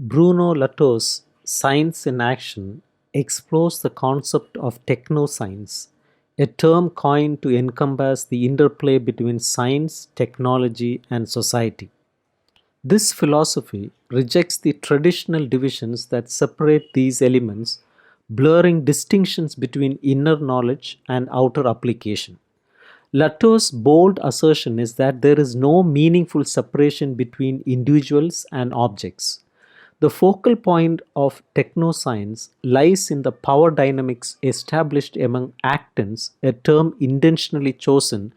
Bruno Latour's Science in Action explores the concept of technoscience, a term coined to encompass the interplay between science, technology, and society. This philosophy rejects the traditional divisions that separate these elements, blurring distinctions between inner knowledge and outer application. Latour's bold assertion is that there is no meaningful separation between individuals and objects. The focal point of technoscience lies in the power dynamics established among actants, a term intentionally chosen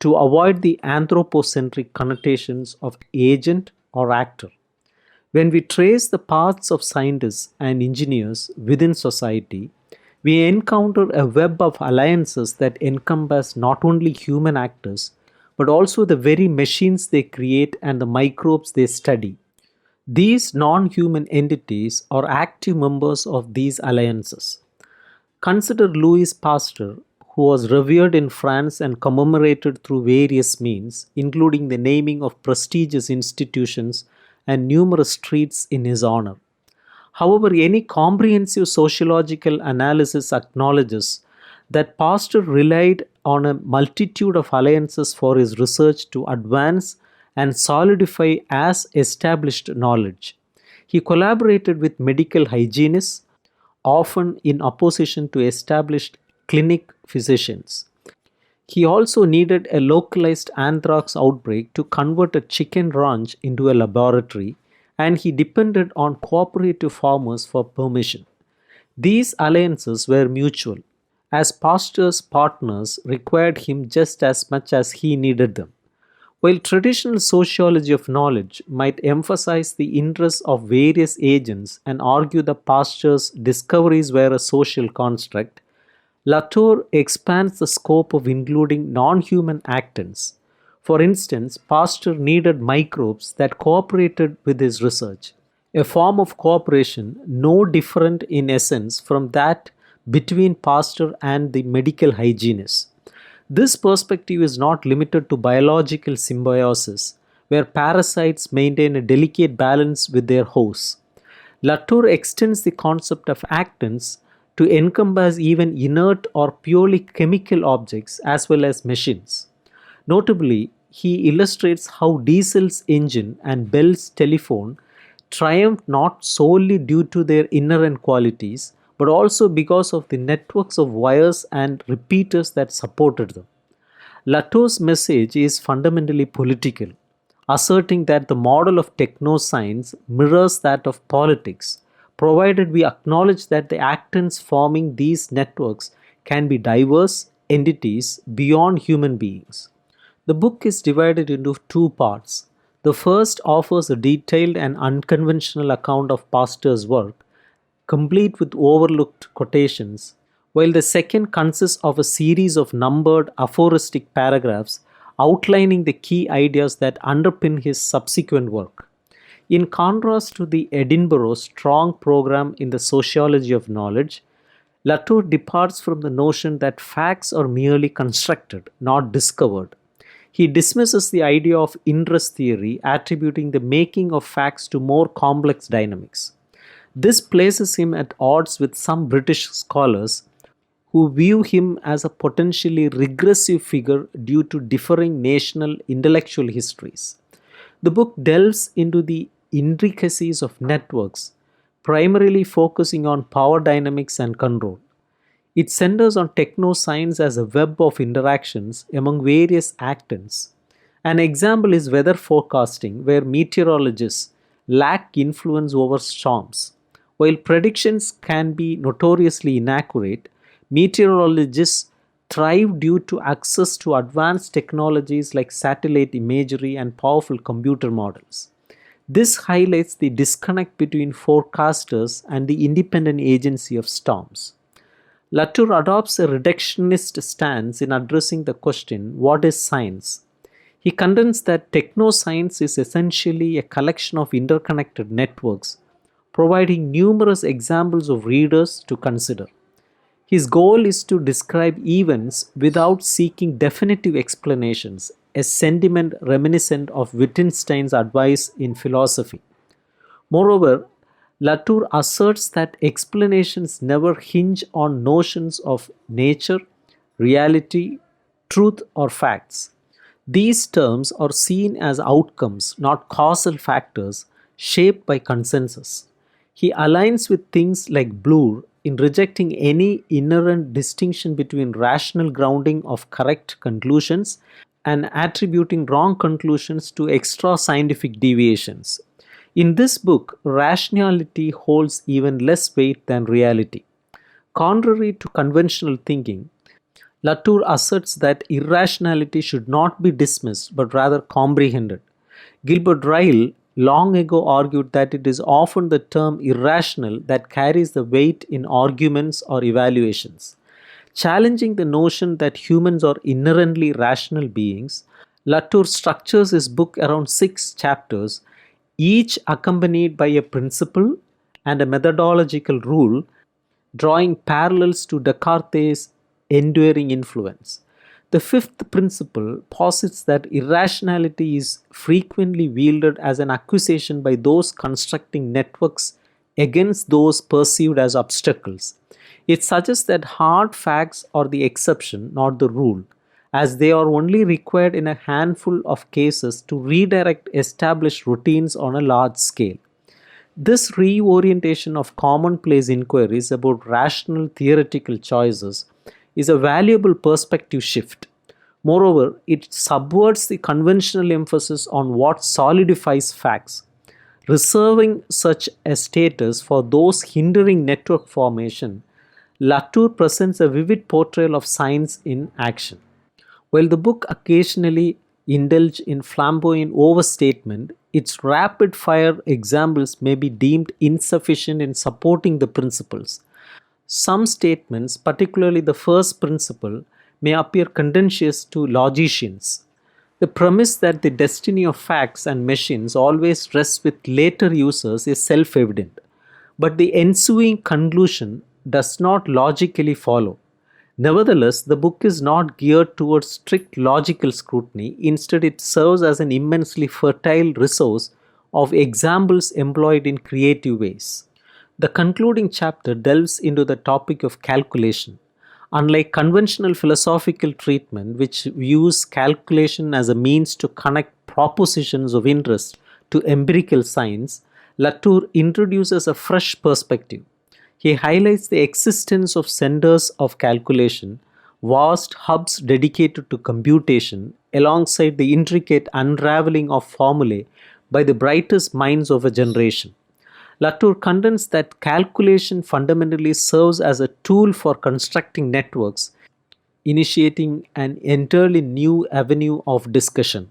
to avoid the anthropocentric connotations of agent or actor. When we trace the paths of scientists and engineers within society, we encounter a web of alliances that encompass not only human actors but also the very machines they create and the microbes they study. These non human entities are active members of these alliances. Consider Louis Pasteur, who was revered in France and commemorated through various means, including the naming of prestigious institutions and numerous streets in his honor. However, any comprehensive sociological analysis acknowledges that Pasteur relied on a multitude of alliances for his research to advance and solidify as established knowledge. He collaborated with medical hygienists, often in opposition to established clinic physicians. He also needed a localized anthrax outbreak to convert a chicken ranch into a laboratory, and he depended on cooperative farmers for permission. These alliances were mutual, as Pasteur's partners required him just as much as he needed them. While traditional sociology of knowledge might emphasize the interests of various agents and argue that Pasteur's discoveries were a social construct, Latour expands the scope of including non human actants. For instance, Pasteur needed microbes that cooperated with his research, a form of cooperation no different in essence from that between Pasteur and the medical hygienist. This perspective is not limited to biological symbiosis, where parasites maintain a delicate balance with their hosts. Latour extends the concept of actants to encompass even inert or purely chemical objects as well as machines. Notably, he illustrates how Diesel's engine and Bell's telephone triumphed not solely due to their inherent qualities, but also because of the networks of wires and repeaters that supported them. Latour's message is fundamentally political, asserting that the model of technoscience mirrors that of politics, provided we acknowledge that the actants forming these networks can be diverse entities beyond human beings. The book is divided into two parts. The first offers a detailed and unconventional account of Pasteur's work, complete with overlooked quotations, while the second consists of a series of numbered aphoristic paragraphs outlining the key ideas that underpin his subsequent work. In contrast to the Edinburgh strong program in the sociology of knowledge, Latour departs from the notion that facts are merely constructed, not discovered. He dismisses the idea of interest theory, attributing the making of facts to more complex dynamics. This places him at odds with some British scholars who view him as a potentially regressive figure due to differing national intellectual histories. The book delves into the intricacies of networks, primarily focusing on power dynamics and control. It centers on technoscience as a web of interactions among various actants. An example is weather forecasting, where meteorologists lack influence over storms. While predictions can be notoriously inaccurate, meteorologists thrive due to access to advanced technologies like satellite imagery and powerful computer models. This highlights the disconnect between forecasters and the independent agency of storms. Latour adopts a reductionist stance in addressing the question, what is science? He contends that technoscience is essentially a collection of interconnected networks, providing numerous examples of readers to consider. His goal is to describe events without seeking definitive explanations, a sentiment reminiscent of Wittgenstein's advice in philosophy. Moreover, Latour asserts that explanations never hinge on notions of nature, reality, truth, or facts. These terms are seen as outcomes, not causal factors, shaped by consensus. He aligns with things like Bloor in rejecting any inherent distinction between rational grounding of correct conclusions and attributing wrong conclusions to extra scientific deviations. In this book, rationality holds even less weight than reality. Contrary to conventional thinking, Latour asserts that irrationality should not be dismissed but rather comprehended. Gilbert Ryle long ago argued that it is often the term irrational that carries the weight in arguments or evaluations. Challenging the notion that humans are inherently rational beings, Latour structures his book around 6 chapters, each accompanied by a principle and a methodological rule, drawing parallels to Descartes' enduring influence. The fifth principle posits that irrationality is frequently wielded as an accusation by those constructing networks against those perceived as obstacles. It suggests that hard facts are the exception, not the rule, as they are only required in a handful of cases to redirect established routines on a large scale. This reorientation of commonplace inquiries about rational theoretical choices is a valuable perspective shift. Moreover, it subverts the conventional emphasis on what solidifies facts, reserving such a status for those hindering network formation. Latour presents a vivid portrayal of science in action. While the book occasionally indulges in flamboyant overstatement, its rapid fire examples may be deemed insufficient in supporting the principles. Some statements, particularly the first principle, may appear contentious to logicians. The premise that the destiny of facts and machines always rests with later users is self evident, but the ensuing conclusion does not logically follow. Nevertheless, the book is not geared towards strict logical scrutiny. Instead, it serves as an immensely fertile resource of examples employed in creative ways. The concluding chapter delves into the topic of calculation. Unlike conventional philosophical treatment, which views calculation as a means to connect propositions of interest to empirical science, Latour introduces a fresh perspective. He highlights the existence of centers of calculation, vast hubs dedicated to computation, alongside the intricate unraveling of formulae by the brightest minds of a generation. Latour contends that calculation fundamentally serves as a tool for constructing networks, initiating an entirely new avenue of discussion.